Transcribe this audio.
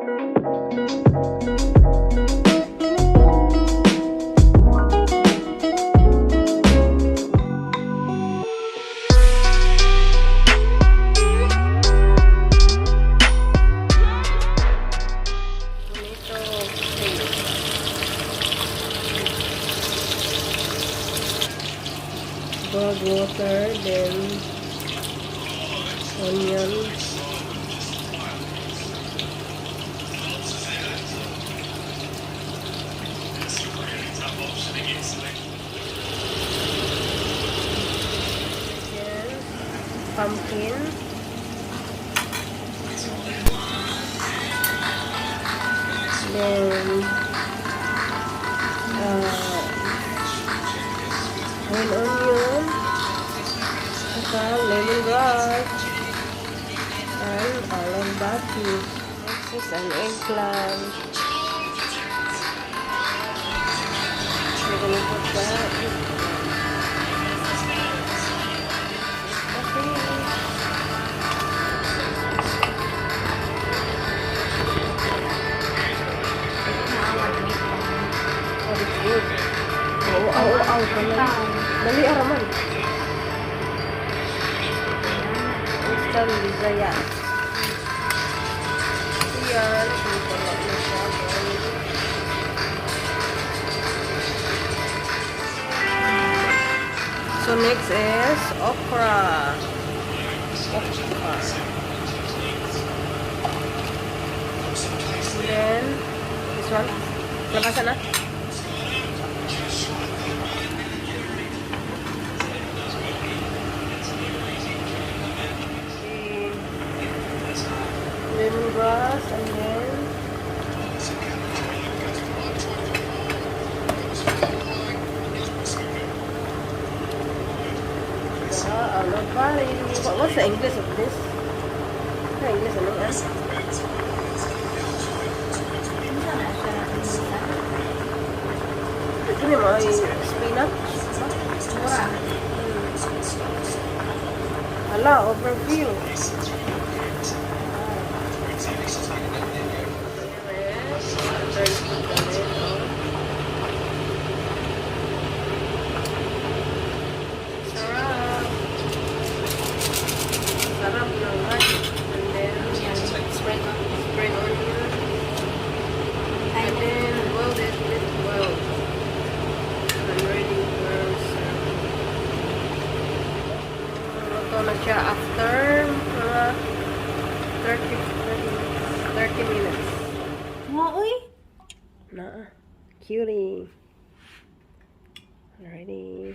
Boiled water, then onions, then pumpkin, then green onion, lemongrass, and olive butter. This is an eggplant. We're gonna put that. Oh, it's good. Dali araman. Instant Bisaya. Ayan. So next is okra. And then this one. Labasan na. Lemongrass, and then olive barley. What's the English of this? The English ano yan? Ito ni mo ay spinach? Hala, overview. Sarap naman. And then spread onion. And then boil this well. I'm ready for luto na siya after 30 minutes. Uy! Nah, cutie. Alrighty.